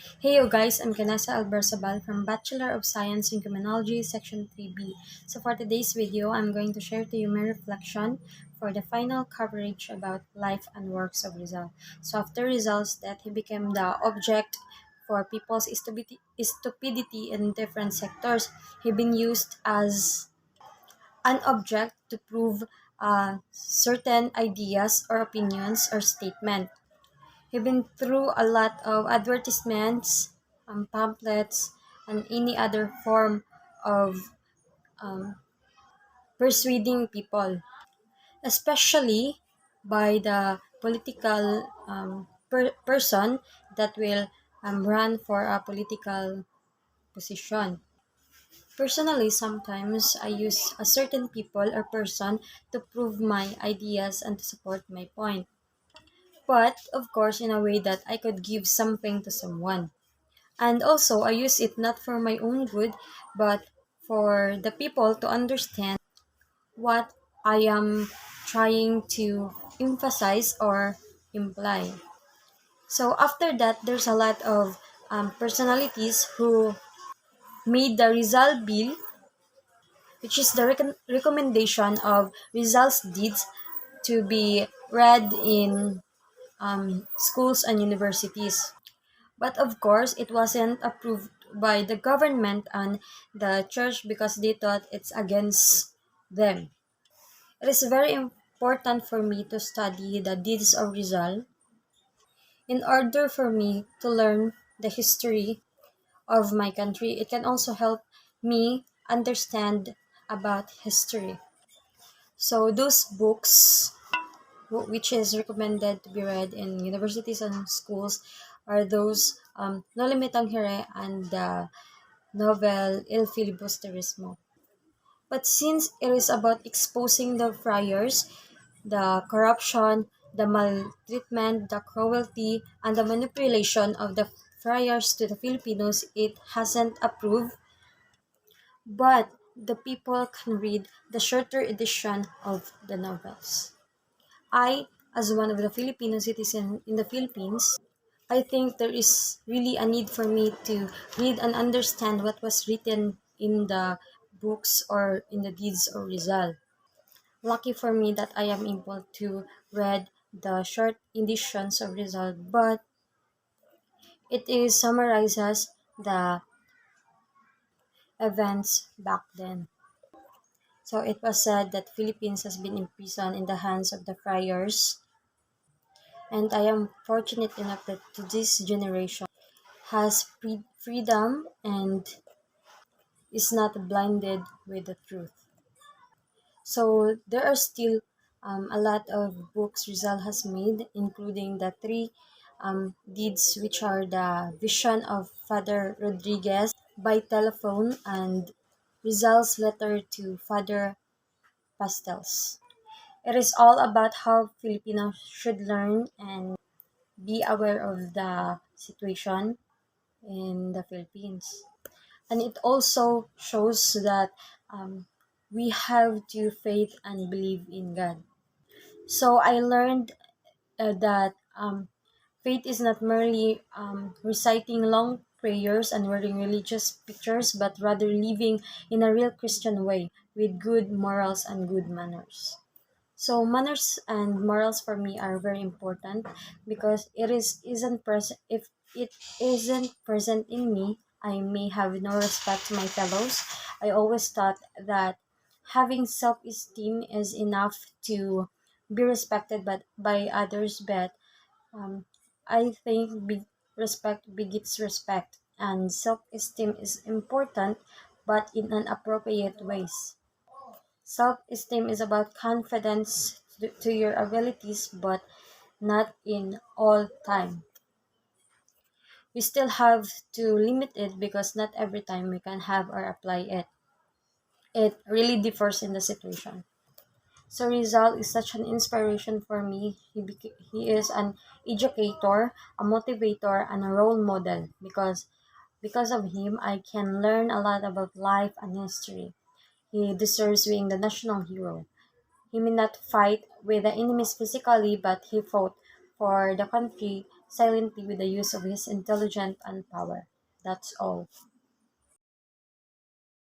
Hey you guys, I'm Canessa Albersabal from Bachelor of Science in Criminology, Section 3B. So for today's video, I'm going to share to you my reflection for the final coverage about life and works of Rizal. So after Rizal's death, he became the object for people's stupidity in different sectors. He been used as an object to prove certain ideas or opinions or statement. He's been through a lot of advertisements, pamphlets, and any other form of um, persuading people, especially by the political person that will run for a political position. Personally, sometimes I use a certain people or person to prove my ideas and to support my point. But, of course, in a way that I could give something to someone. And also, I use it not for my own good, but for the people to understand what I am trying to emphasize or imply. So after that, there's a lot of personalities who made the Rizal Bill, which is the recommendation of Rizal's deeds to be read in schools and universities. But of course, it wasn't approved by the government and the church because they thought it's against them. It is very important for me to study the deeds of Rizal in order for me to learn the history of my country. It can also help me understand about history. So those books which is recommended to be read in universities and schools are those No Limitang Hire and the novel Il Filibusterismo. But since it is about exposing the friars, the corruption, the maltreatment, the cruelty, and the manipulation of the friars to the Filipinos, it hasn't approved, but the people can read the shorter edition of the novels. I, as one of the Filipino citizens in the Philippines, I think there is really a need for me to read and understand what was written in the books or in the deeds of Rizal. Lucky for me that I am able to read the short editions of Rizal, but it is summarizes the events back then. So it was said that Philippines has been imprisoned in the hands of the friars, and I am fortunate enough that this generation has freedom and is not blinded with the truth. So there are still a lot of books Rizal has made, including the three deeds, which are the Vision of Father Rodriguez, By Telephone, and Rizal's Letter to Father Pastels. It is all about how Filipinos should learn and be aware of the situation in the Philippines. And it also shows that um, we have to faith and believe in God. So I learned that faith is not merely reciting long prayers and wearing religious pictures, but rather living in a real Christian way with good morals and good manners. So manners and morals for me are very important because it is isn't present if it isn't present in me, I may have no respect to my fellows. I always thought that having self-esteem is enough to be respected by others, but um, I think respect begets respect, and self-esteem is important, but in an appropriate ways. Self-esteem is about confidence to your abilities, but not in all time. We still have to limit it because not every time we can have or apply it. It really differs in the situation. So Rizal is such an inspiration for me. He is an educator, a motivator, and a role model because of him I can learn a lot about life and history. He deserves being the national hero. He may not fight with the enemies physically, but he fought for the country silently with the use of his intelligence and power. That's all.